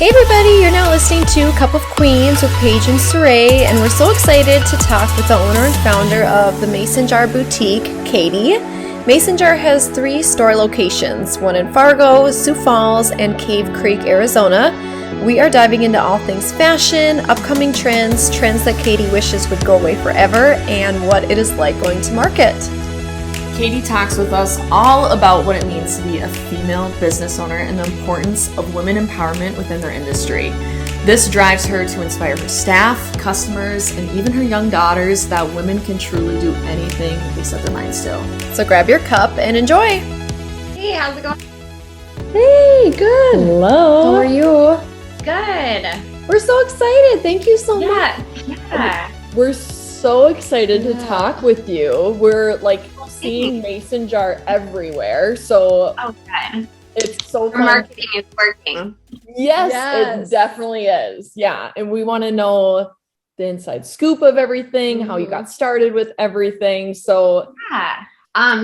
Hey everybody, you're now listening to Cup of Queens with Paige and Saray, and we're so excited to talk with the owner and founder of the Mason Jar Boutique, Katie. Mason Jar has 3 store locations, one in Fargo, Sioux Falls, and Cave Creek, Arizona. We are diving into all things fashion, upcoming trends that Katie wishes would go away forever, and what it is like going to market. Katie talks with us all about what it means to be a female business owner and the importance of women empowerment within their industry. This drives her to inspire her staff, customers, and even her young daughters that women can truly do anything they set their minds to. So grab your cup and enjoy. Hey, how's it going? Hey, good. Hello. How are you? Good. We're so excited. Thank you so much. Yeah. We're so excited to talk with you. We're like seeing Mason Jar everywhere. So Okay. it's so Our fun. marketing is working. Yes, it definitely is. Yeah. And we want to know the inside scoop of everything, how you got started with everything. So Yeah.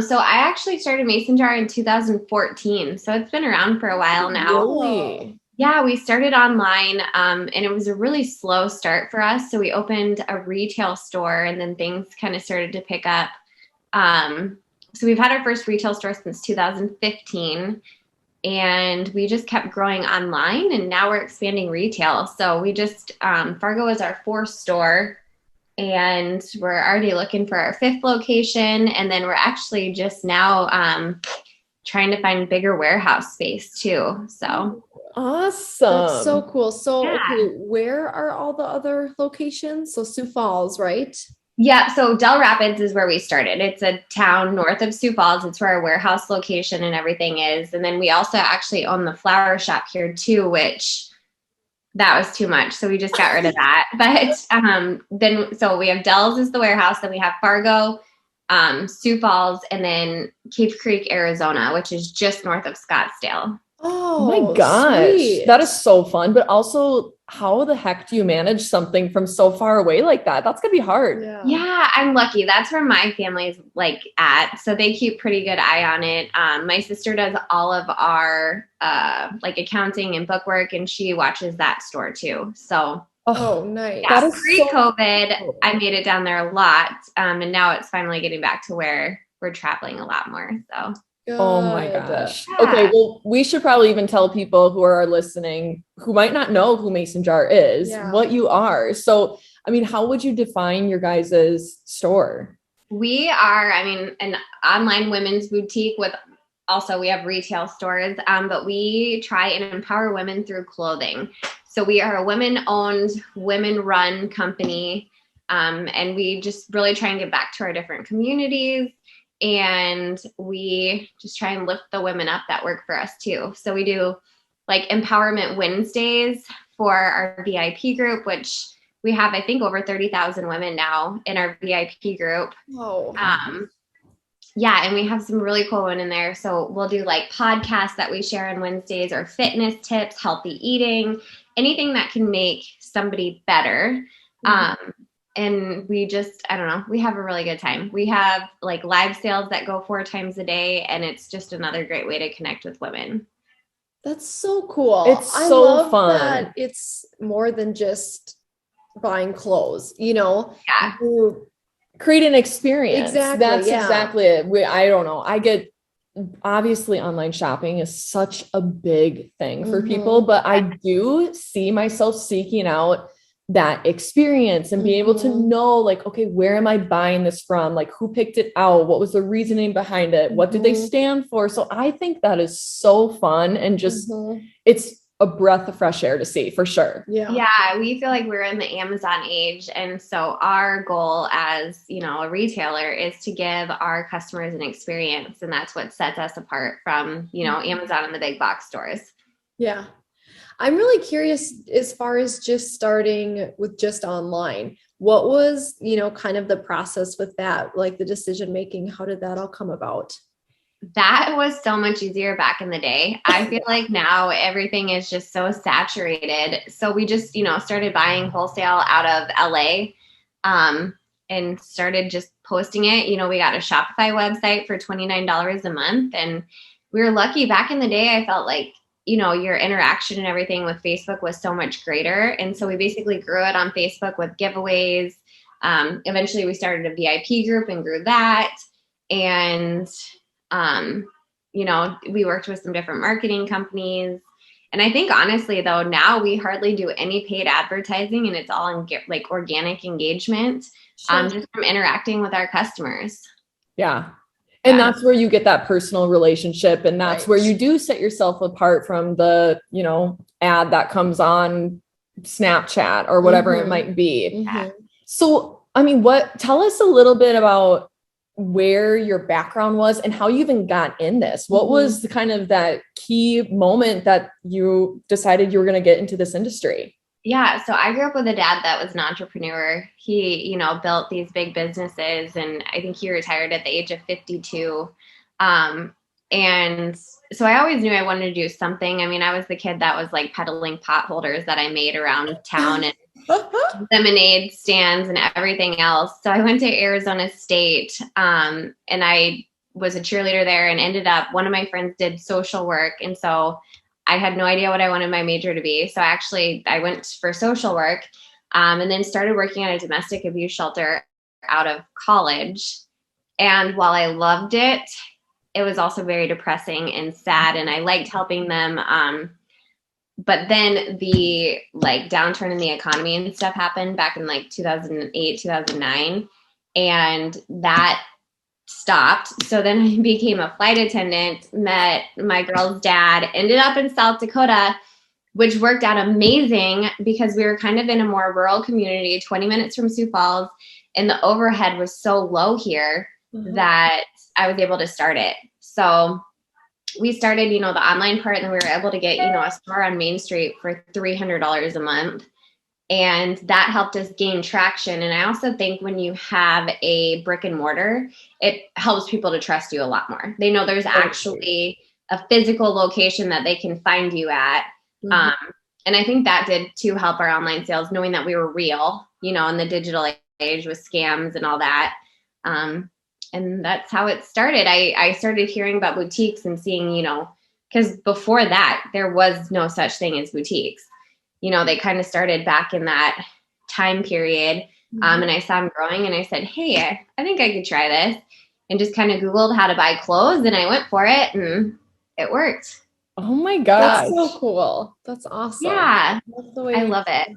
So I actually started Mason Jar in 2014. So it's been around for a while now. really, Yeah, we started online, and it was a really slow start for us. So we opened a retail store, and then things kind of started to pick up. So we've had our first retail store since 2015, and we just kept growing online, and now we're expanding retail. So we just, Fargo is our 4th store, and we're already looking for our 5th location. And then we're actually just now trying to find bigger warehouse space too. So awesome. That's so cool. So, Yeah. okay, where are all the other locations? So Sioux Falls, right? yeah, so Del Rapids is where we started. It's a town north of Sioux Falls. It's where our warehouse location and everything is. And then we also actually own the flower shop here too, which that was too much. So we just got rid of that. But so we have Del's is the warehouse. Then we have Fargo, Sioux Falls, and then Cave Creek, Arizona, which is just north of Scottsdale. Oh my gosh, sweet. that is so fun. But also, how the heck do you manage something from so far away like that? That's gonna be hard. Yeah, I'm lucky. That's where my family's like at. So they keep pretty good eye on it. My sister does all of our like accounting and bookwork, and she watches that store too. So Oh, nice. yeah, That is pre-COVID, cool. I made it down there a lot. And now it's finally getting back to where we're traveling a lot more. So Oh my Good. gosh. Yeah. Okay, well, we should probably even tell people who are listening who might not know who Mason Jar is, Yeah. what you are. So, I mean, how would you define your guys' store? we are, an online women's boutique with also we have retail stores, but we try and empower women through clothing. So we are a women-owned, women-run company, and we just really try and give back to our different communities, and we just try and lift the women up that work for us too. So we do like Empowerment Wednesdays for our VIP group, which we have, I think, over 30,000 women now in our VIP group. Oh, Yeah, and we have some really cool women in there. So we'll do like podcasts that we share on Wednesdays, or fitness tips, healthy eating, anything that can make somebody better. And we just, I don't know, we have a really good time. We have like live sales that go 4 times a day, and it's just another great way to connect with women. that's so cool. It's I so love fun. that it's more than just buying clothes, you know? Yeah. You- Create an experience. Exactly, That's yeah. exactly it. I don't know. Obviously online shopping is such a big thing for people, but I do see myself seeking out that experience and being able to know, like, okay, where am I buying this from? Like, who picked it out? What was the reasoning behind it? What did they stand for? So I think that is so fun, and just it's a breath of fresh air to see, for sure. Yeah, we feel like we're in the Amazon age. And so our goal as, a retailer is to give our customers an experience. And that's what sets us apart from, Amazon and the big box stores. Yeah. I'm really curious as far as just starting with just online. What was, kind of the process with that, like the decision making? How did that all come about? That was so much easier back in the day. I feel like now everything is just so saturated. So we just, started buying wholesale out of LA, and started just posting it. We got a Shopify website for $29 a month, and we were lucky. Back in the day, I felt like your interaction and everything with Facebook was so much greater. And so we basically grew it on Facebook with giveaways. Eventually we started a VIP group and grew that. And, we worked with some different marketing companies. And I think honestly though, now we hardly do any paid advertising, and it's all in like organic engagement, just from interacting with our customers. Yeah. And that's where you get that personal relationship. And that's where you do set yourself apart from the, ad that comes on Snapchat or whatever it might be. Mm-hmm. So, tell us a little bit about where your background was and how you even got in this. What was the kind of that key moment that you decided you were going to get into this industry? Yeah. So I grew up with a dad that was an entrepreneur. He, built these big businesses, and I think he retired at the age of 52. And so I always knew I wanted to do something. I was the kid that was like peddling pot holders that I made around town and lemonade stands and everything else. So I went to Arizona State, and I was a cheerleader there, and ended up, one of my friends did social work. And so I had no idea what I wanted my major to be. So I went for social work, and then started working at a domestic abuse shelter out of college. And while I loved it, it was also very depressing and sad, and I liked helping them. But then the downturn in the economy and stuff happened back in 2008, 2009, and that stopped. So then I became a flight attendant, met my girl's dad, ended up in South Dakota, which worked out amazing because we were kind of in a more rural community, 20 minutes from Sioux Falls, and the overhead was so low here that I was able to start it. So we started, the online part, and then we were able to get, a store on Main Street for $300 a month. And that helped us gain traction. And I also think when you have a brick and mortar, it helps people to trust you a lot more. They know there's actually a physical location that they can find you at. And I think that did too help our online sales, knowing that we were real, in the digital age with scams and all that. And that's how it started. I started hearing about boutiques and seeing, because before that, there was no such thing as boutiques. They kind of started back in that time period. And I saw them growing, and I said, hey, I think I could try this, and just kind of Googled how to buy clothes, and I went for it, and it worked. Oh my gosh. That's so cool. That's awesome. Yeah. That's the way I love it.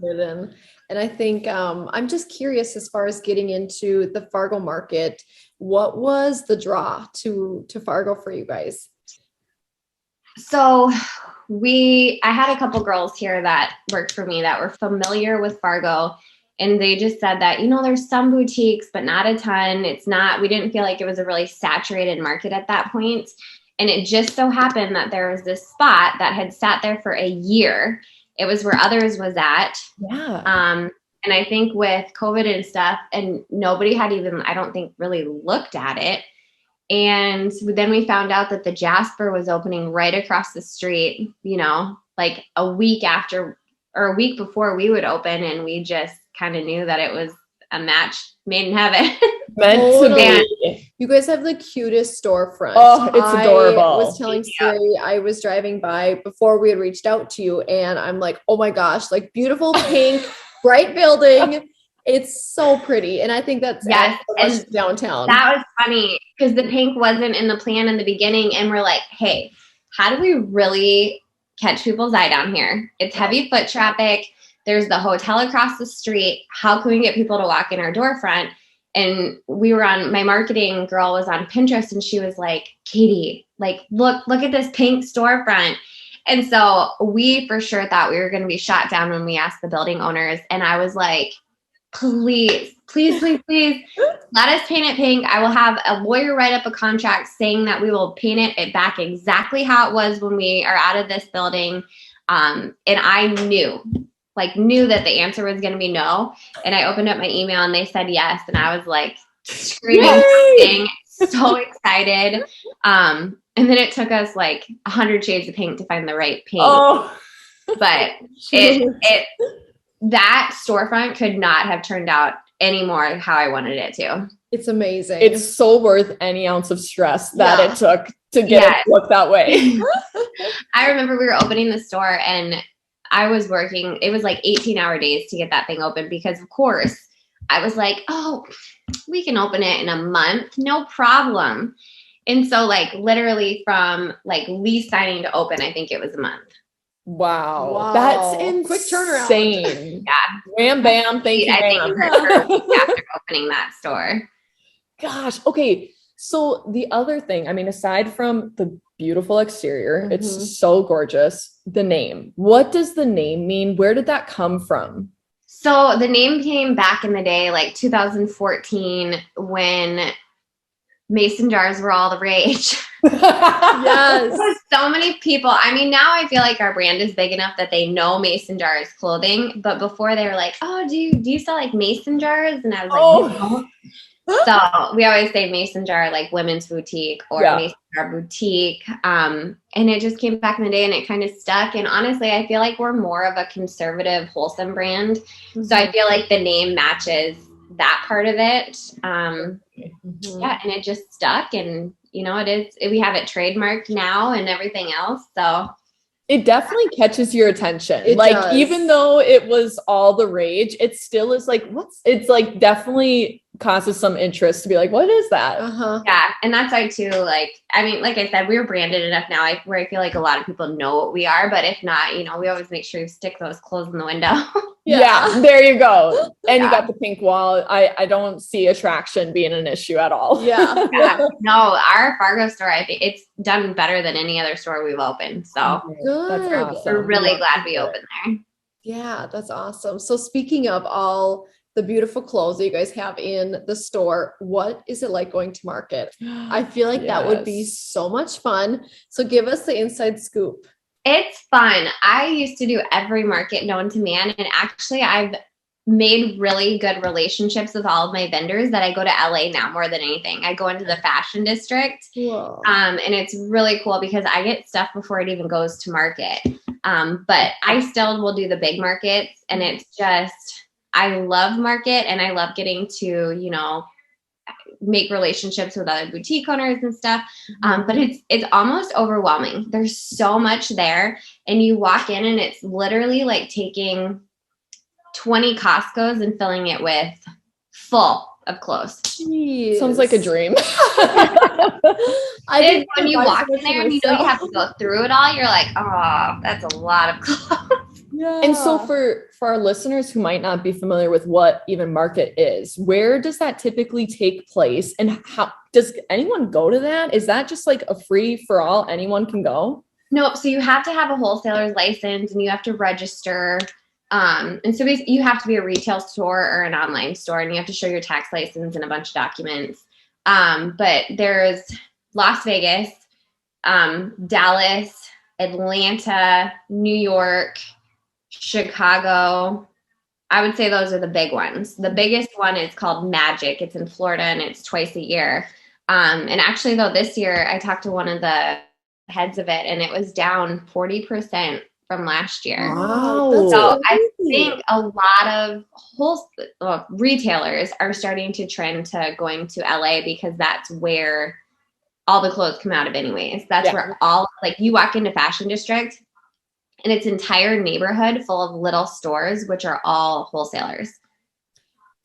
And I think I'm just curious, as far as getting into the Fargo market, what was the draw to Fargo for you guys? So I had a couple girls here that worked for me that were familiar with Fargo, and they just said that, there's some boutiques, but not a ton. We didn't feel like it was a really saturated market at that point. And it just so happened that there was this spot that had sat there for a year. It was where others was at. Yeah. And I think with COVID and stuff, and nobody had even, I don't think, really looked at it. And then we found out that the Jasper was opening right across the street, a week after or a week before we would open. And we just kind of knew that it was a match made in heaven. Meant to be. You guys have the cutest storefront. Oh, it's adorable. I was telling Siri, I was driving by before we had reached out to you, and I'm like, oh my gosh, beautiful pink, bright building. It's so pretty. And I think that's and downtown. That was funny because the pink wasn't in the plan in the beginning. And we're like, hey, how do we really catch people's eye down here? It's heavy foot traffic. There's the hotel across the street. How can we get people to walk in our door front? And my marketing girl was on Pinterest, and she was like, Katie, look at this pink storefront. And so we for sure thought we were going to be shot down when we asked the building owners. And I was like, please, let us paint it pink. I will have a lawyer write up a contract saying that we will paint it back exactly how it was when we are out of this building. And I knew that the answer was going to be no. And I opened up my email, and they said yes. And I was like screaming, so excited. And then it took us 100 shades of pink to find the right paint. Oh. But that storefront could not have turned out anymore how I wanted it to. It's amazing. It's so worth any ounce of stress that it took to get it to look that way. I remember we were opening the store and I was working, it was like 18-hour days to get that thing open because of course I was like, oh, we can open it in a month, no problem. And so like literally from like lease signing to open, I think it was a month. Wow. That's insane. Quick turnaround. Yeah. Wham, bam. Thank you, I ma'am. think after opening that store. Gosh. Okay. So the other thing, I mean, aside from the beautiful exterior, it's so gorgeous. The name, what does the name mean? Where did that come from? So the name came back in the day, like 2014, when mason jars were all the rage. Yes. So many people. I mean, now I feel like our brand is big enough that they know mason jars clothing. But before they were like, oh, do you sell like mason jars? And I was like, no. So we always say mason jar, like women's boutique or mason jar boutique. And it just came back in the day and it kind of stuck. And honestly, I feel like we're more of a conservative, wholesome brand. So I feel like the name matches that part of it. Yeah. And it just stuck. And, you know, we have it trademarked now and everything else. So it definitely catches your attention. It does. Even though it was all the rage, it still is like, it's like definitely causes some interest to be like, what is that? Yeah. And that's why too, like, I mean, like I said, we're branded enough now where I feel like a lot of people know what we are, but if not, you know, we always make sure you stick those clothes in the window. Yeah, there you go. And you got the pink wall. I don't see attraction being an issue at all. Yeah. No, our Fargo store, I think it's done better than any other store we've opened. So Good. That's awesome. we're really glad we opened there. Yeah, that's awesome. So speaking of all the beautiful clothes that you guys have in the store, what is it like going to market? I feel like that would be so much fun. So give us the inside scoop. It's fun. I used to do every market known to man. And actually, I've made really good relationships with all of my vendors that I go to LA now more than anything. I go into the fashion district. And it's really cool because I get stuff before it even goes to market. But I still will do the big markets. And it's just, I love market and I love getting to, you know, make relationships with other boutique owners and stuff. But it's almost overwhelming. There's so much there and you walk in and it's literally like taking 20 Costco's and filling it with full of clothes. Jeez. Sounds like a dream. When you walk in there and you know you have to go through it all, you're like, oh, that's a lot of clothes. Yeah. And so for our listeners who might not be familiar with what even market is, where does that typically take place? And how does anyone go to that? Is that just like a free for all? Anyone can go? Nope. So you have to have a wholesaler's license and you have to register. And so you have to be a retail store or an online store and you have to show your tax license and a bunch of documents. But there's Las Vegas, Dallas, Atlanta, New York, Chicago. I would say those are the big ones. The biggest one is called Magic. It's in Florida and it's twice a year. And actually though, this year I talked to one of the heads of it and it was down 40% from last year. Wow. So I think a lot of retailers are starting to trend to going to LA because that's where all the clothes come out of anyways. That's where like you walk into Fashion District and it's entire neighborhood full of little stores, which are all wholesalers.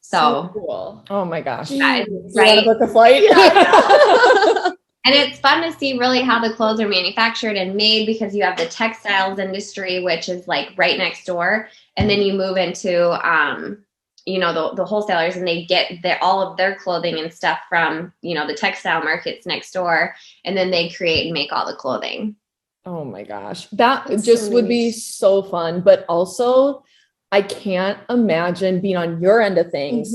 So cool. Oh my gosh. Right. Book a flight. And it's fun to see really how the clothes are manufactured and made because you have the textiles industry, which is like right next door. And then you move into, you know, the wholesalers and they get all of their clothing and stuff from, you know, the textile markets next door. And then they create and make all the clothing. Oh my gosh. That's just would be so fun. But also I can't imagine being on your end of things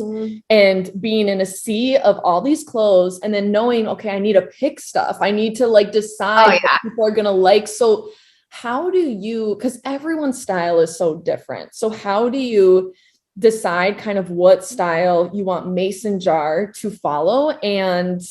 and being in a sea of all these clothes and then knowing, okay, I need to pick stuff. I need to like decide what people are going to like. So how do you, because everyone's style is so different. So how do you decide kind of what style you want Mason Jar to follow and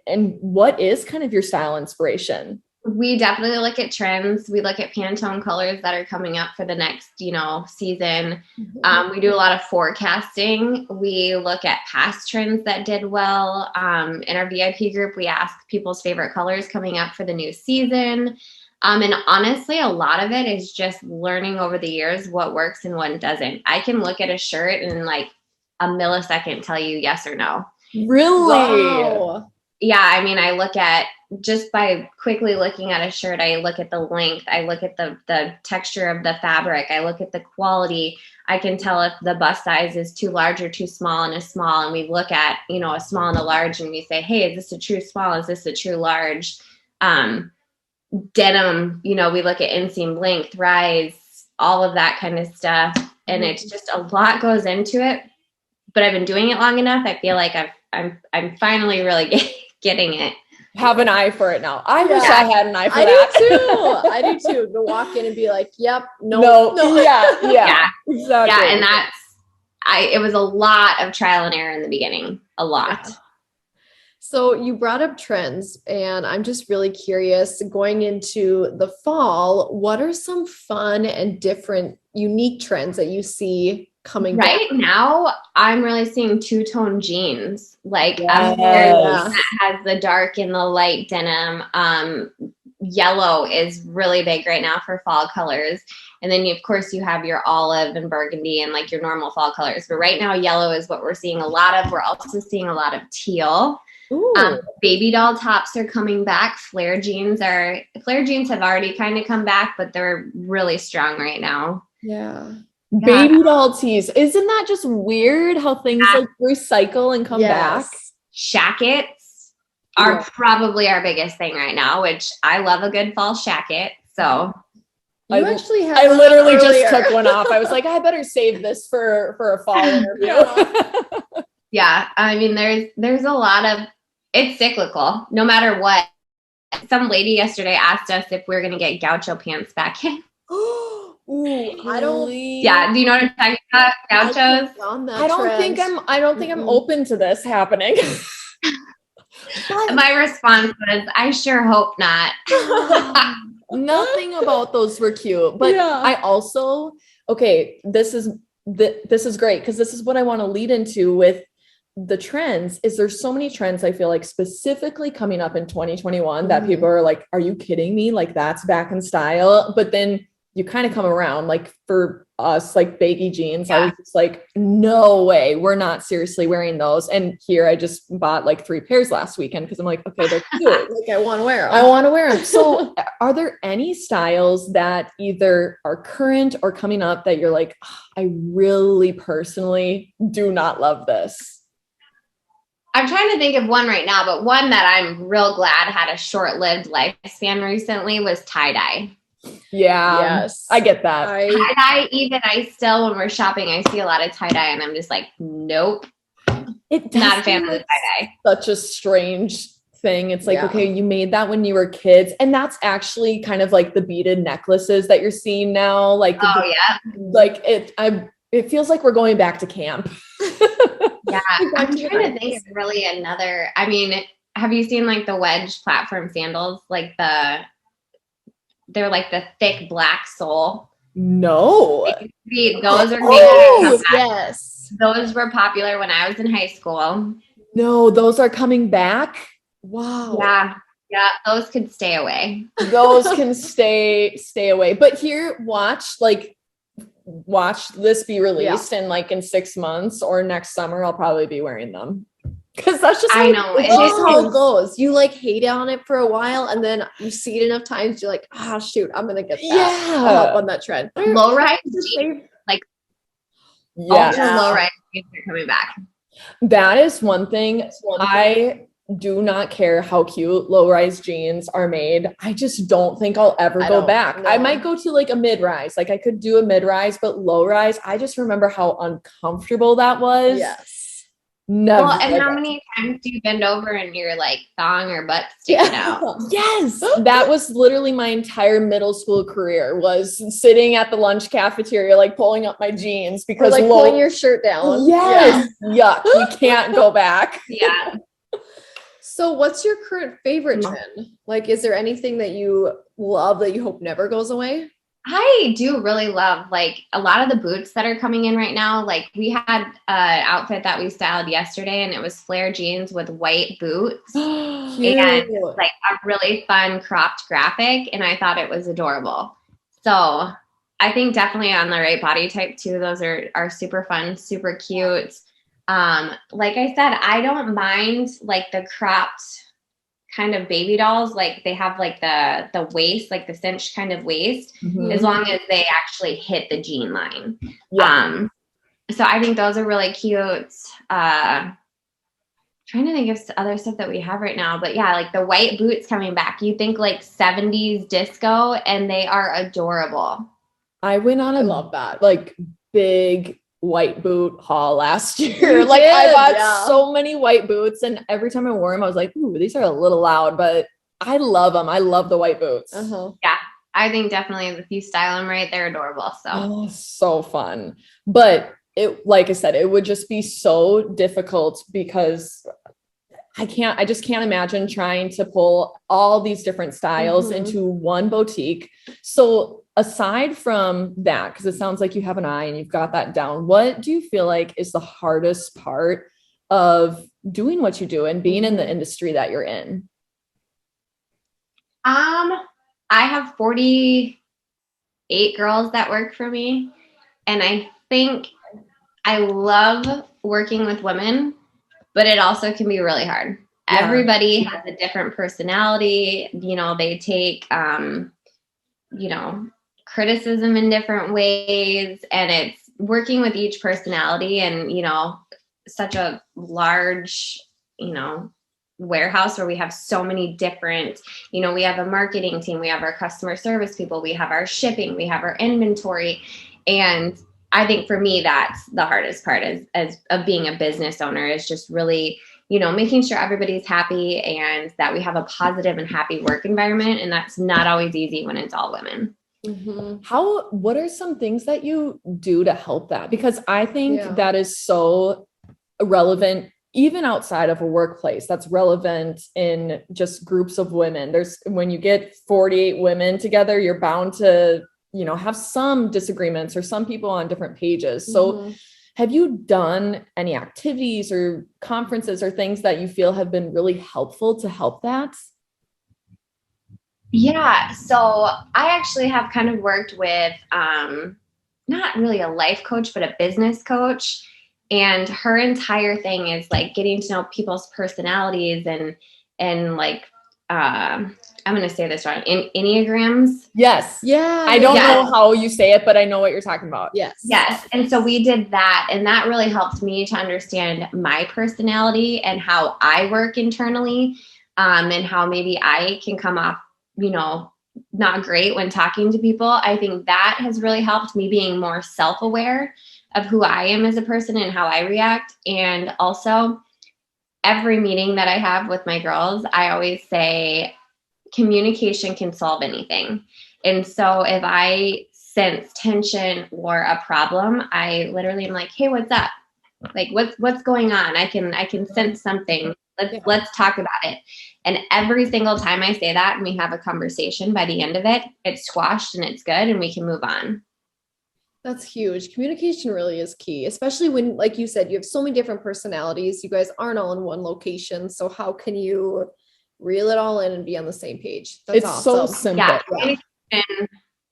what is kind of your style inspiration? We definitely look at trends. We look at Pantone colors that are coming up for the next, season. We do a lot of forecasting. We look at past trends that did well. In our VIP group, we ask people's favorite colors coming up for the new season. And honestly, a lot of it is just learning over the years what works and what doesn't. I can look at a shirt and in like a millisecond tell you yes or no. Really? Wow. Yeah, I mean, I look at just by quickly looking at a shirt, I look at the length, I look at the texture of the fabric, I look at the quality. I can tell if the bust size is too large or too small and a small. And we look at, a small and a large, and we say, hey, is this a true small? Is this a true large? Denim, we look at inseam length, rise, all of that kind of stuff. And it's just a lot goes into it. But I've been doing it long enough. I feel like I'm finally really getting it. Have an eye for it now. I wish I had an eye for I that. do too. I do too. To walk in and be like, yep, no. Yeah, exactly. Yeah, and it was a lot of trial and error in the beginning. A lot. Yeah. So you brought up trends, and I'm just really curious, going into the fall, what are some fun and different, unique trends that you see coming right back? now? I'm really seeing two-tone jeans, like Yes. that has the dark and the light denim. Yellow is really big right now for fall colors. And then, of course, you have your olive and burgundy and like your normal fall colors. But right now, yellow is what we're seeing a lot of. We're also seeing a lot of teal. Baby doll tops are coming back. Flare jeans have already kind of come back, but they're really strong right now. Yeah. Baby doll tees. Isn't that just weird how things like recycle and come back? Shackets are probably our biggest thing right now, which I love a good fall shacket. So You actually had I one literally earlier. just took one off. I was like, I better save this for a fall interview. yeah, I mean, there's a lot of, it's cyclical, no matter what. Some lady yesterday asked us if we're going to get gaucho pants back in. Ooh, I don't. Yeah, do you know what I'm talking about? Gauchos. I don't think I'm open to this happening. My response was, I sure hope not. Nothing about those were cute, but I also, this is great, because this is what I want to lead into with the trends. Is there's so many trends I feel like specifically coming up in 2021 that people are like, are you kidding me? Like, that's back in style. But then you kind of come around, like for us, like baggy jeans. I was just like, no way, we're not seriously wearing those. And here I just bought like 3 pairs last weekend because I'm like, okay, they're cute. Like, I want to wear them. I want to wear them. So are there any styles that either are current or coming up that you're like, oh, I really personally do not love this? I'm trying to think of one right now, but one that I'm real glad had a short-lived lifespan recently was tie-dye. Yeah. Yes. I get that. Tie-dye, even I still, when we're shopping, I see a lot of tie-dye and I'm just like, nope. Not a fan of the tie-dye. Such a strange thing. It's like, okay, you made that when you were kids. And that's actually kind of like the beaded necklaces that you're seeing now. Like, like it feels like we're going back to camp. Yeah. I'm trying to think of really another, I mean, have you seen like the wedge platform sandals? Like they're like the thick black sole. No. Those are yes. Those were popular when I was in high school. No, those are coming back. Wow. Yeah, those could stay away. Those can stay away. But here, watch this be released in like in 6 months or next summer. I'll probably be wearing them. Because that's just know. It's just how it goes. You like hate on it for a while, and then you see it enough times, you're like, shoot, I'm gonna get that. I'll hop on that trend. Low rise jeans, like ultra low rise jeans are coming back. That is one thing. I do not care how cute low rise jeans are made. I just don't think I'll ever go back. No. I might go to like a mid rise. Like I could do a mid rise, but low rise, I just remember how uncomfortable that was. Yes. Never. Well, and how many times do you bend over and your like thong or butt sticking out? Yes. That was literally my entire middle school career, was sitting at the lunch cafeteria, like pulling up my jeans because like pulling your shirt down. Yes. Yeah. Yuck. We can't go back. Yeah. So what's your current favorite trend? Like, is there anything that you love that you hope never goes away? I do really love like a lot of the boots that are coming in right now. Like we had an outfit that we styled yesterday and it was flare jeans with white boots and like a really fun cropped graphic. And I thought it was adorable. So I think definitely on the right body type too. Those are super fun, super cute. Like I said, I don't mind like the cropped kind of baby dolls, like they have like the waist, like the cinch kind of waist, as long as they actually hit the jean line. So I think those are really cute. Trying to think of other stuff that we have right now, but yeah, like the white boots coming back. You think like 70s disco, and they are adorable. I went on love that. Like big white boot haul last year. Like I bought so many white boots, and every time I wore them, I was like, ooh, these are a little loud, but I love them. I love the white boots. Yeah, I think definitely if you style them right, they're adorable. So fun. But it, like I said, it would just be so difficult because I just can't imagine trying to pull all these different styles into one boutique. So aside from that, because it sounds like you have an eye and you've got that down, what do you feel like is the hardest part of doing what you do and being in the industry that you're in? I have 48 girls that work for me, and I think I love working with women, but it also can be really hard. Yeah. Everybody has a different personality. You know, they take, criticism in different ways, and it's working with each personality and, such a large, warehouse where we have so many different, we have a marketing team, we have our customer service people, we have our shipping, we have our inventory. And I think for me, that's the hardest part of being a business owner, is just really, making sure everybody's happy and that we have a positive and happy work environment. And that's not always easy when it's all women. What are some things that you do to help that? Because I think that is so relevant, even outside of a workplace. That's relevant in just groups of women. When you get 48 women together, you're bound to, have some disagreements or some people on different pages. So have you done any activities or conferences or things that you feel have been really helpful to help that? Yeah. So I actually have kind of worked with, not really a life coach, but a business coach. And her entire thing is like getting to know people's personalities and like, I'm going to say this wrong, Enneagrams. Yes. Yeah. I don't know how you say it, but I know what you're talking about. Yes. And so we did that, and that really helped me to understand my personality and how I work internally, and how maybe I can come off, not great when talking to people. I think that has really helped me being more self-aware of who I am as a person and how I react. And also every meeting that I have with my girls, I always say communication can solve anything. And so if I sense tension or a problem, I literally am like, hey, what's up? Like, what's going on? I can sense something. Let's talk about it. And every single time I say that and we have a conversation, by the end of it, it's squashed and it's good and we can move on. That's huge. Communication really is key, especially when, like you said, you have so many different personalities. You guys aren't all in one location. So how can you reel it all in and be on the same page? That's awesome. So simple. Yeah. And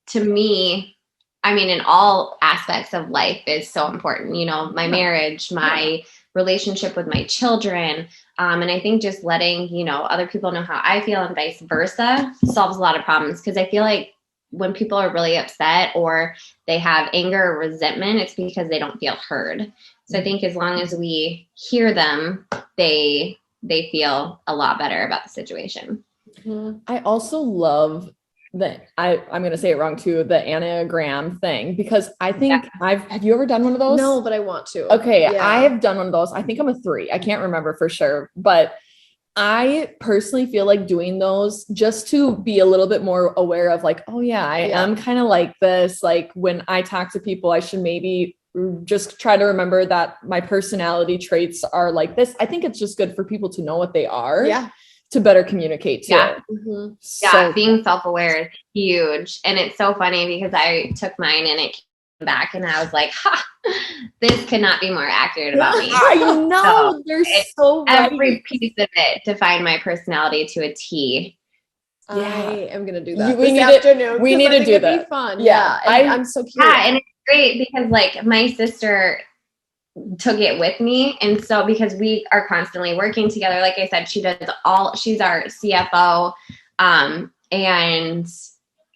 to me, I mean, in all aspects of life is so important. My marriage, my relationship with my children. And I think just letting, other people know how I feel and vice versa solves a lot of problems. Because I feel like when people are really upset or they have anger or resentment, it's because they don't feel heard. So I think as long as we hear them, they feel a lot better about the situation. I also love I'm going to say it wrong too, the Enneagram thing, because I think have you ever done one of those? No, but I want to. Okay. Yeah. I have done one of those. I think I'm a 3. I can't remember for sure, but I personally feel like doing those just to be a little bit more aware of like, oh yeah, I am kind of like this. Like when I talk to people, I should maybe just try to remember that my personality traits are like this. I think it's just good for people to know what they are. Yeah. To better communicate too. Yeah. Mm-hmm. Yeah, being self-aware is huge. And it's so funny because I took mine and it came back and I was like, ha, this could not be more accurate about me. I know. So They're so right. every piece of it defined my personality to a T. I am going to do that We this need afternoon. We need to do it'd that. Be fun. Yeah. I'm so curious. Yeah, and it's great because like my sister took it with me. And so because we are constantly working together, like I said, she's our CFO. And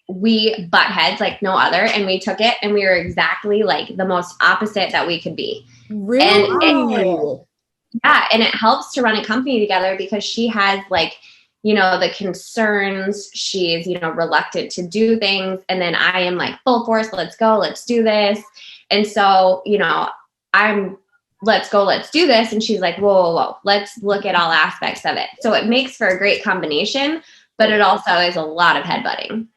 we butt heads like no other. And we took it and we were exactly like the most opposite that we could be. Really? And and it helps to run a company together because she has like, the concerns, she's, reluctant to do things. And then I am like full force, let's go, let's do this. And so, let's go, let's do this. And she's like, whoa, let's look at all aspects of it. So it makes for a great combination, but it also is a lot of headbutting.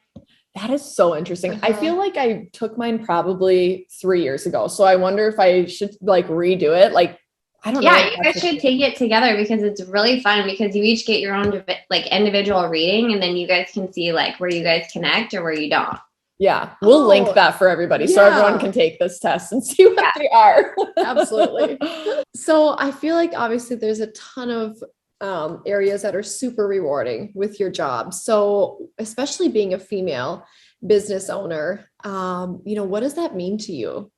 That is so interesting. I feel like I took mine probably 3 years ago. So I wonder if I should like redo it. Like, I don't know. Yeah, you guys should take it together because it's really fun because you each get your own like individual reading and then you guys can see like where you guys connect or where you don't. Yeah, we'll link that for everybody so everyone can take this test and see what they are. Absolutely. So I feel like obviously there's a ton of areas that are super rewarding with your job. So especially being a female business owner, what does that mean to you?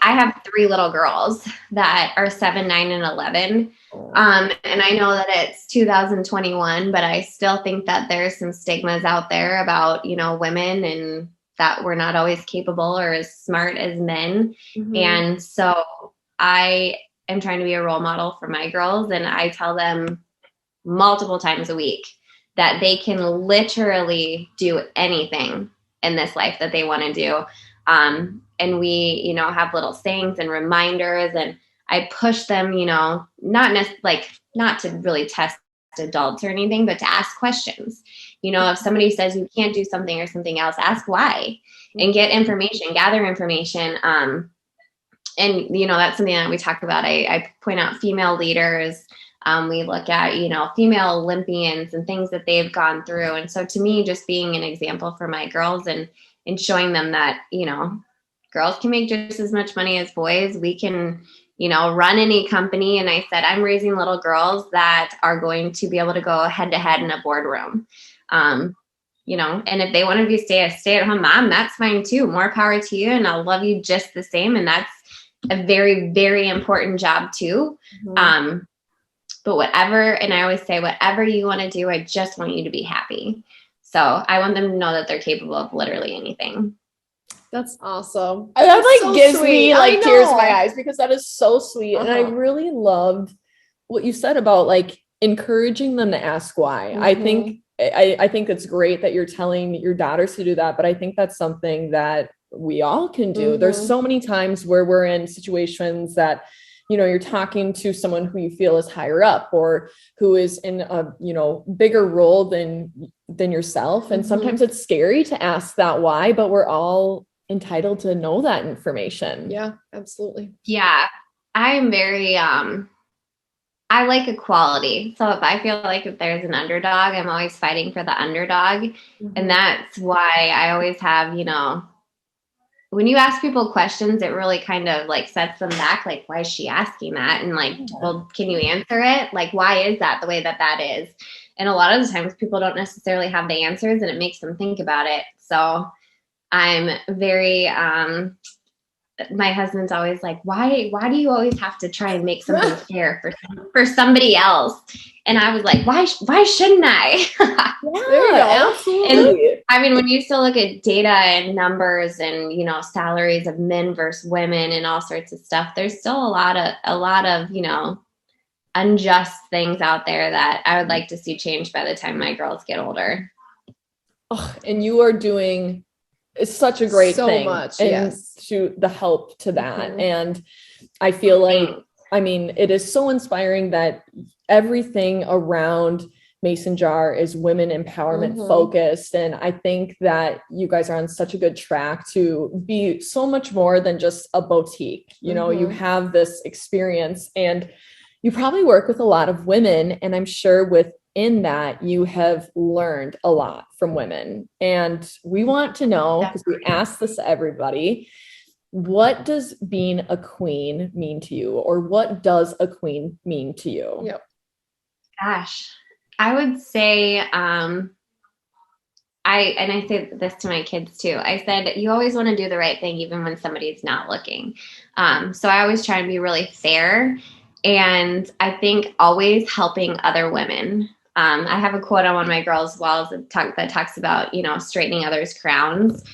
I have 3 little girls that are 7, 9, and 11. And I know that it's 2021, but I still think that there's some stigmas out there about, women and that we're not always capable or as smart as men. Mm-hmm. And so I am trying to be a role model for my girls. And I tell them multiple times a week that they can literally do anything in this life that they want to do. And we, have little sayings and reminders, and I push them, not to really test adults or anything, but to ask questions. If somebody says you can't do something or something else, ask why and get information, gather information. And, that's something that we talk about. I point out female leaders. We look at, female Olympians and things that they've gone through. And so to me, just being an example for my girls and showing them that, girls can make just as much money as boys. We can, run any company. And I said, I'm raising little girls that are going to be able to go head to head in a boardroom. And if they want to be stay at home mom, that's fine too. More power to you. And I'll love you just the same. And that's a very, very important job too. Mm-hmm. But whatever, and I always say, whatever you want to do, I just want you to be happy. So I want them to know that they're capable of literally anything. That's awesome. That so gives sweet. Me like tears in my eyes because that is so sweet. And I really loved what you said about like encouraging them to ask why. Mm-hmm. I think it's great that you're telling your daughters to do that, but I think that's something that we all can do. Mm-hmm. There's so many times where we're in situations that, you're talking to someone who you feel is higher up or who is in a, bigger role than yourself. And sometimes it's scary to ask that why, but we're all entitled to know that information. Yeah, absolutely. Yeah. I'm very, I like equality. So if I feel like if there's an underdog, I'm always fighting for the underdog. Mm-hmm. And that's why I always have, when you ask people questions, it really kind of like sets them back. Like, why is she asking that? And like, well, can you answer it? Like, why is that the way that is? And a lot of the times people don't necessarily have the answers and it makes them think about it. So I'm very, my husband's always like, why do you always have to try and make something fair for somebody else? And I was like, why shouldn't I? Yeah, absolutely. And I mean, when you still look at data and numbers and, salaries of men versus women and all sorts of stuff, there's still a lot of, unjust things out there that I would like to see change by the time my girls get older. Oh, and you are doing such a great thing. So much, and yes. To the help to that. Mm-hmm. And I feel like, it is so inspiring that everything around Mason Jar is women empowerment focused. And I think that you guys are on such a good track to be so much more than just a boutique. You know, you have this experience and you probably work with a lot of women. And I'm sure within that, you have learned a lot from women. And we want to know, because we ask this to everybody, what does being a queen mean to you? Or what does a queen mean to you? Yep. Gosh, I would say, I say this to my kids too. I said, you always want to do the right thing, even when somebody's not looking. So I always try to be really fair. And I think always helping other women. I have a quote on one of my girls' walls that talks about, you know, straightening others' crowns.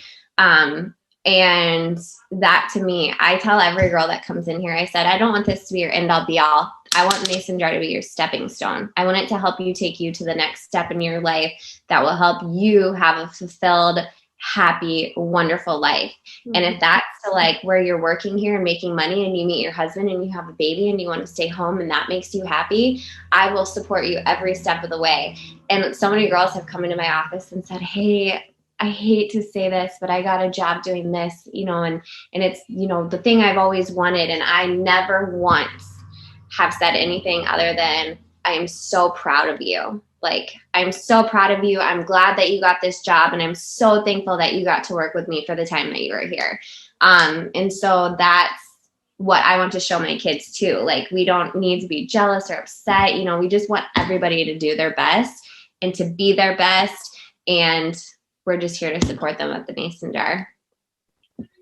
And that to me, I tell every girl that comes in here, I said, I don't want this to be your end all be all. I want Mason Jar to be your stepping stone. I want it to help you take you to the next step in your life that will help you have a fulfilled, happy, wonderful life. And if that's to like where you're working here and making money and you meet your husband and you have a baby and you want to stay home and that makes you happy, I will support you every step of the way. And so many girls have come into my office and said, hey, I hate to say this, but I got a job doing this, you know, and it's, you know, the thing I've always wanted. And I never once have said anything other than, I am so proud of you. Like, I'm so proud of you. I'm glad that you got this job. And I'm so thankful that you got to work with me for the time that you were here. And so that's what I want to show my kids too. Like, we don't need to be jealous or upset. You know, we just want everybody to do their best and to be their best. And we're just here to support them at the Mason Jar.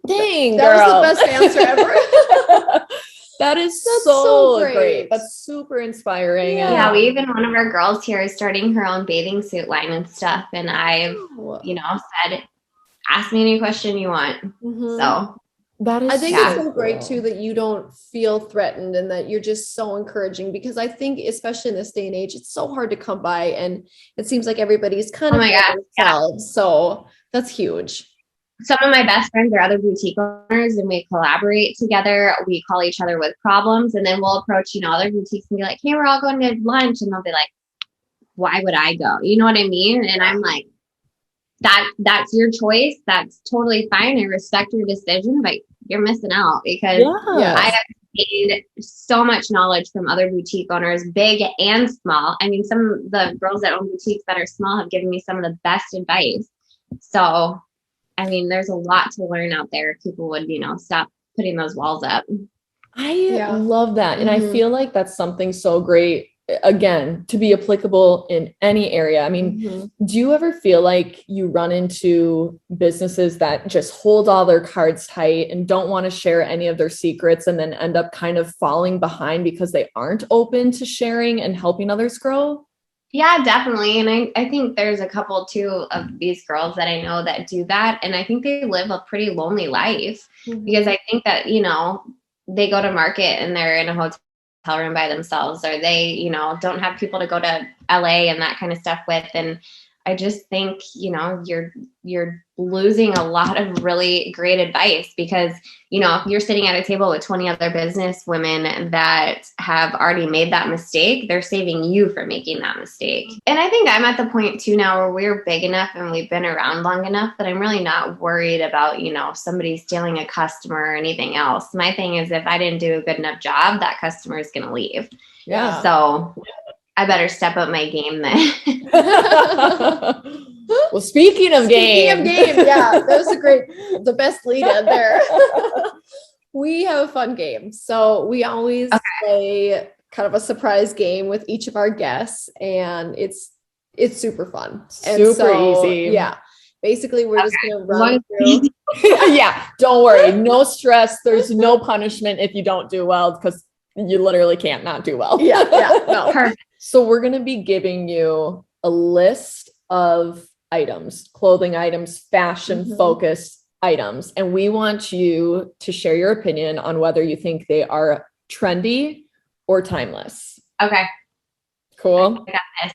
Dang, That girl. was the best answer ever. That's so so great. great. That's super inspiring. Yeah, we even one of our girls here is starting her own bathing suit line and stuff. And I've, you know, said, ask me any question you want. So that is, I think Yeah. it's so great too that you don't feel threatened and that you're just so encouraging, because I think especially in this day and age, it's so hard to come by and it seems like everybody's kind of my God, themselves. So that's huge. some of my best friends are other boutique owners and we collaborate together. We call each other with problems and then we'll approach, you know, other boutiques and be like, hey, we're all going to lunch. And they'll be like, why would I go? You know what I mean? And I'm like, that's your choice. That's totally fine. I respect your decision, but you're missing out because I have gained so much knowledge from other boutique owners, big and small. I mean, some of the girls that own boutiques that are small have given me some of the best advice. So, I mean, there's a lot to learn out there. If people would, you know, stop putting those walls up. I love that. And I feel like that's something so great, again, to be applicable in any area. I mean, do you ever feel like you run into businesses that just hold all their cards tight and don't want to share any of their secrets and then end up kind of falling behind because they aren't open to sharing and helping others grow? Yeah, definitely. And I think there's a couple too of these girls that I know that do that. And I think they live a pretty lonely life because I think that, you know, they go to market and they're in a hotel room by themselves, or they, you know, don't have people to go to LA and that kind of stuff with. And I just think, you know, you're losing a lot of really great advice because, you know, if you're sitting at a table with 20 other business women that have already made that mistake, they're saving you from making that mistake. And I think I'm at the point too now where we're big enough and we've been around long enough that I'm really not worried about, you know, somebody stealing a customer or anything else. My thing is if I didn't do a good enough job, that customer is going to leave. Yeah. So I better step up my game then. Well, speaking of game, yeah, that was the best lead in there. We have a fun game. So we always play kind of a surprise game with each of our guests, and it's super fun. Super easy. Yeah. Basically, we're just going to run through. Yeah, don't worry. No stress. There's no punishment if you don't do well because you literally can't not do well. Yeah, no. Perfect. So we're going to be giving you a list of items, clothing items, fashion focused items. And we want you to share your opinion on whether you think they are trendy or timeless. Okay. Cool. I got this.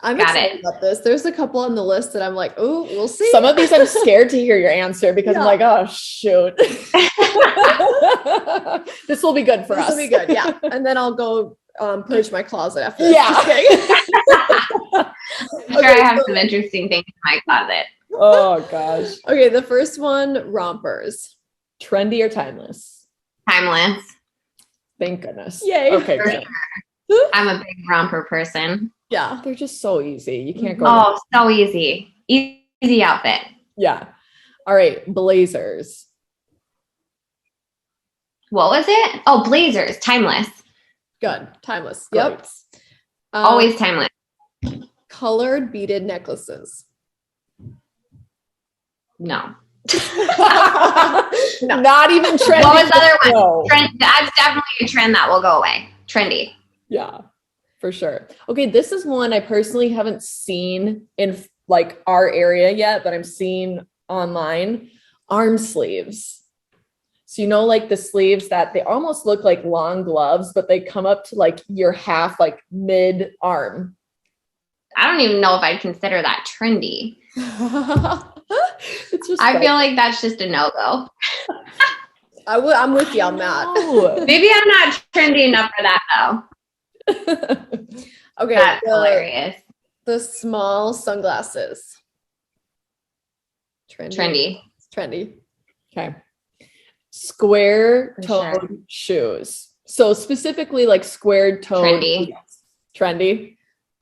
I'm excited about this. There's a couple on the list that I'm like, oh, we'll see. Some of these I'm scared to hear your answer because I'm like, oh, shoot. This will be good for us. This will be good, yeah. And then I'll go purge my closet after this. Yeah. Just kidding. I'm sure I have some interesting things in my closet. Oh gosh. Okay, the first one, rompers. Trendy or timeless? Timeless. Thank goodness. Yay. Okay, For good. sure. I'm a big romper person. Yeah. They're just so easy. You can't go. Oh, so easy. Easy outfit. Yeah. All right, blazers. What was it? Oh, blazers. Timeless. Good. Timeless. Great. Yep. Always timeless. Colored beaded necklaces. No. Not even trendy. What was the other one? No. Trend. That's definitely a trend that will go away. Trendy. Yeah, for sure. Okay, this is one I personally haven't seen in like our area yet, but I'm seeing online. Arm sleeves. So like the sleeves that they almost look like long gloves, but they come up to like your half, like mid arm. I don't even know if I'd consider that trendy. It's just I feel like that's just a no-go. I'm with you on that. No. Maybe I'm not trendy enough for that though. Okay. That's hilarious. The small sunglasses. Trendy. Trendy. Okay. Square For toed sure. shoes. So specifically like squared toed. Trendy. Trendy.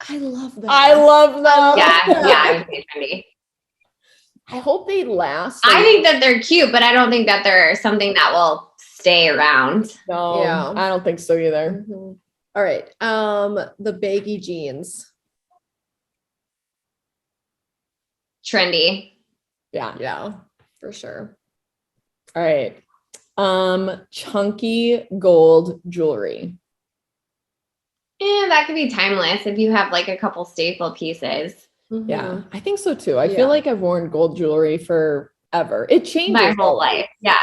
I love that. I love them. Yeah, I would say trendy. I hope they last. I think that they're cute, but I don't think that they're something that will stay around. No, Yeah. I don't think so either. Mhm. All right. The baggy jeans. Trendy. Yeah. Yeah, for sure. All right. Chunky gold jewelry. Yeah, that could be timeless if you have like a couple staple pieces. Yeah, I think so too. I Yeah. feel like I've worn gold jewelry forever. It changes My whole life. Yeah.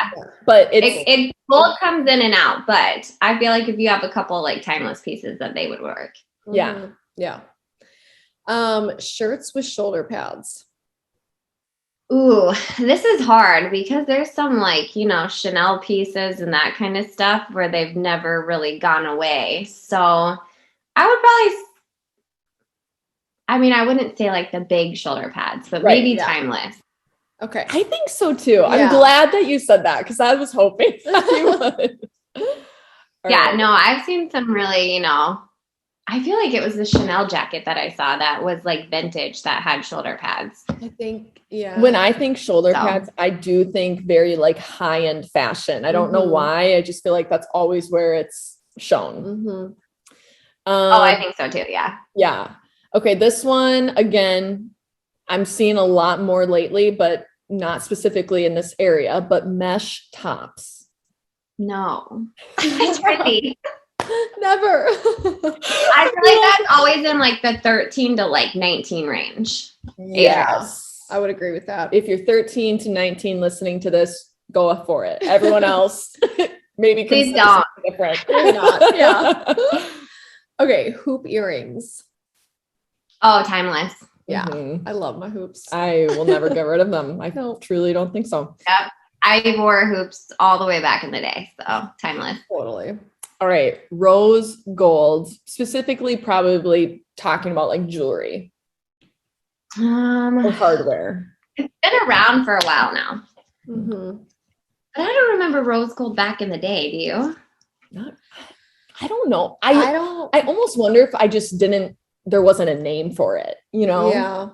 but it's It gold comes in and out, but I feel like if you have a couple like timeless pieces that they would work. Yeah. Mhm. Yeah. Shirts with shoulder pads. Ooh, this is hard because there's some like, Chanel pieces and that kind of stuff where they've never really gone away. So I would probably, I wouldn't say like the big shoulder pads, but Right, maybe yeah. timeless. Okay. I think so too. I'm Yeah. glad that you said that because I was hoping that you would. All Yeah, right. no, I've seen some really, I feel like it was the Chanel jacket that I saw that was like vintage that had shoulder pads. I think, yeah. When I think shoulder So. pads, I do think very like high-end fashion. I don't know Mhm. why. I just feel like that's always where it's shown. Mhm. I think so too. Yeah. Yeah. Okay, this one again, I'm seeing a lot more lately, but not specifically in this area, but mesh tops. No. Trendy. Never. I feel like that's always in like the 13 to like 19 range. Yes. I would agree with that. If you're 13 to 19 listening to this, go for it. Everyone else, maybe Please consider don't. something different. Maybe not. Yeah. Okay, hoop earrings. Oh, timeless. Yeah. Mhm. I love my hoops. I will never get rid of them. I No. truly don't think so. Yep. I wore hoops all the way back in the day. So timeless. Totally. All right. Rose gold, specifically probably talking about like jewelry or hardware. It's been around for a while now. Mhm. But I don't remember rose gold back in the day. Do you? I don't know. I don't. I almost wonder if I just there wasn't a name for it, Yeah.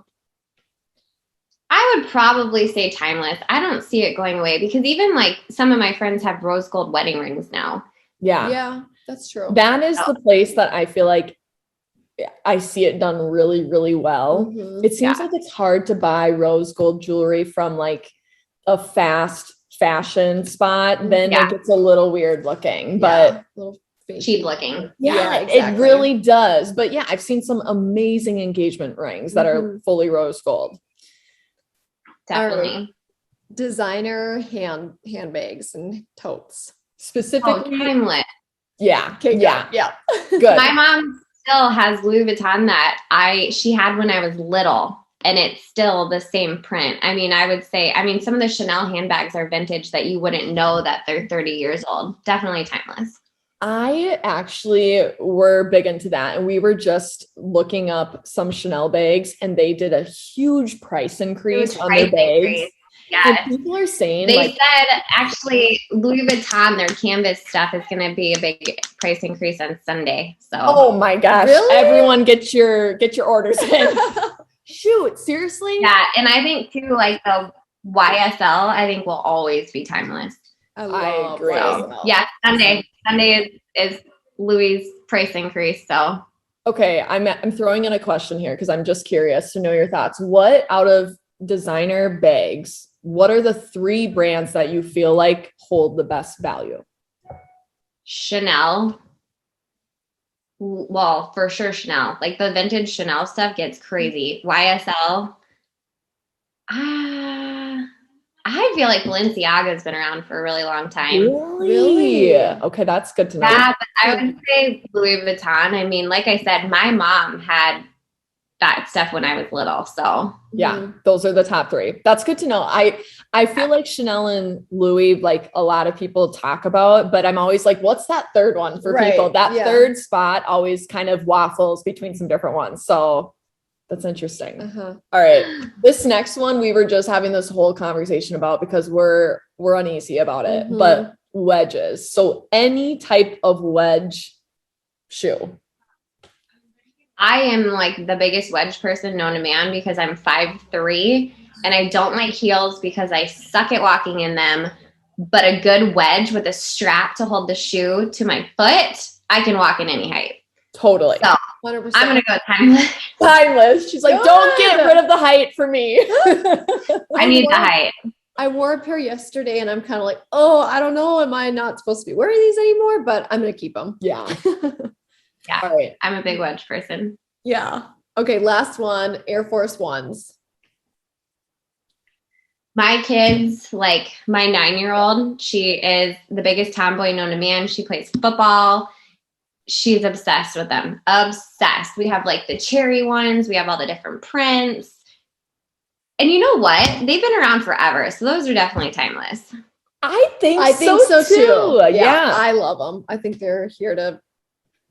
I would probably say timeless. I don't see it going away because even like some of my friends have rose gold wedding rings now. Yeah. Yeah, that's true. That is the place that I feel like I see it done really, really well. Mhm. It seems like it's hard to buy rose gold jewelry from like a fast fashion spot. Then Yeah. it gets a little weird looking, Yeah, but little fake. Cheap looking. yeah, exactly. it really does. But yeah, I've seen some amazing engagement rings that are Mhm. fully rose gold. Definitely. Designer handbags and totes. Oh, Specifically, timeless. yeah, Okay, yeah, yeah. good. My mom still has Louis Vuitton that she had when I was little, and it's still the same print. I would say, some of the Chanel handbags are vintage that you wouldn't know that they're 30 years old. Definitely timeless. I actually were big into that. And we were just looking up some Chanel bags and they did a huge price increase on their bags. Yeah. And people are saying they said actually Louis Vuitton, their canvas stuff is going to be a big price increase on Sunday. So, oh my gosh, really? Everyone get your orders in. Shoot, seriously? Yeah. And I think too, like the YSL, I think will always be timeless. I agree. So, yeah. Sunday is Louis' price increase. So, okay. I'm throwing in a question here because I'm just curious to know your thoughts. What out of designer bags, what are the 3 brands that you feel like hold the best value? Chanel. Well, for sure Chanel. Like the vintage Chanel stuff gets crazy. YSL. I feel like Balenciaga's been around for a really long time. Really? Okay, that's good to know. Yeah, but I would say Louis Vuitton. I mean, like I said, my mom had that stuff when I was little. So yeah, those are the top 3. That's good to know. I feel like Chanel and Louis, like a lot of people talk about, but I'm always like, what's that third one for people? That third spot always kind of waffles between some different ones. So that's interesting. All right. This next one, we were just having this whole conversation about because we're uneasy about it, but wedges. So any type of wedge shoe. I am like the biggest wedge person known to man because I'm 5'3" and I don't like heels because I suck at walking in them. But a good wedge with a strap to hold the shoe to my foot, I can walk in any height. Totally. So 100%. I'm going to go timeless. Timeless. She's like, don't get rid of the height for me. I need the height. I wore a pair yesterday and I'm kind of like, oh, I don't know. Am I not supposed to be wearing these anymore? But I'm going to keep them. Yeah. Yeah. All right. I'm a big wedge person. Yeah. Okay. Last one, Air Force Ones. My kids, like my 9-year-old, she is the biggest tomboy known to man. She plays football. She's obsessed with them. Obsessed. We have like the cherry ones. We have all the different prints. And you know what? They've been around forever. So those are definitely timeless. I think so too. Yeah. I love them. I think they're here to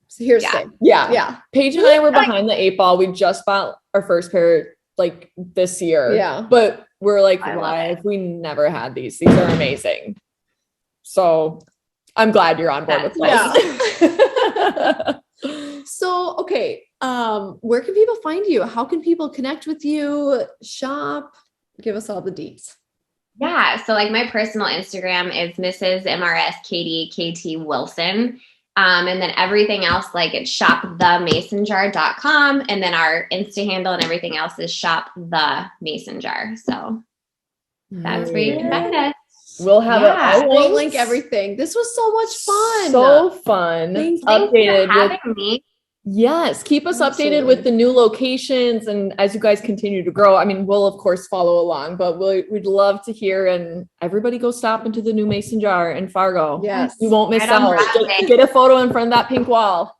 stay. Yeah. Yeah. Paige and I were behind the 8 ball. We just bought our first pair like this year. Yeah. But we're like, I love why it. have we never had these? These are amazing. So I'm glad you're on board with this. Yeah. So, okay. Where can people find you? How can people connect with you? Shop? Give us all the deets. Yeah. So like my personal Instagram is Mrs. MRS Katie KT Wilson. And then everything else, like it's shopthemasonjar.com. And then our Insta handle and everything else is shop the mason jar. So that's where you can find us. We'll have We'll link everything. This was so much fun. So fun. Thanks Updated for having me. Yes, keep us Absolutely. updated with the new locations, and as you guys continue to grow, I mean, we'll of course follow along, but we'd love to hear. And everybody, go stop into the new Mason Jar in Fargo. Yes, you won't miss Right on out. Broadway. Get a photo in front of that pink wall.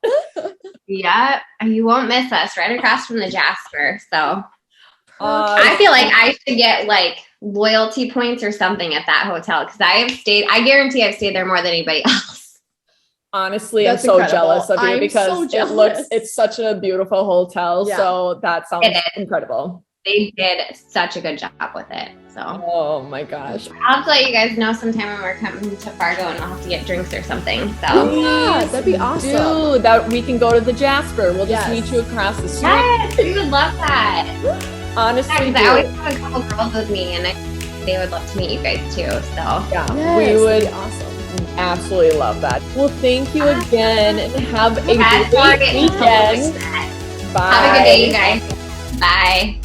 Yeah, you won't miss us. Right across from the Jasper. So I I feel like I should get like loyalty points or something at that hotel because I guarantee I've stayed there more than anybody else. Honestly, That's I'm so incredible. jealous of you I'm because so jealous. it's such a beautiful hotel. Yeah. So that sounds It is. incredible. They did such a good job with it. So Oh my gosh. I'll have to let you guys know sometime when we're coming to Fargo and we'll have to get drinks or something. So Yeah, that'd be awesome. Dude, that we can go to the Jasper. We'll just Yes. meet you across the street. yes, we would love that. Honestly, Yeah, 'cause I always have a couple girls with me and they would love to meet you guys too. So yeah, Yes, we that'd would be awesome. absolutely love that. Well, thank you again and have a Guys, great weekend. Bye. have a good day, you guys. Bye.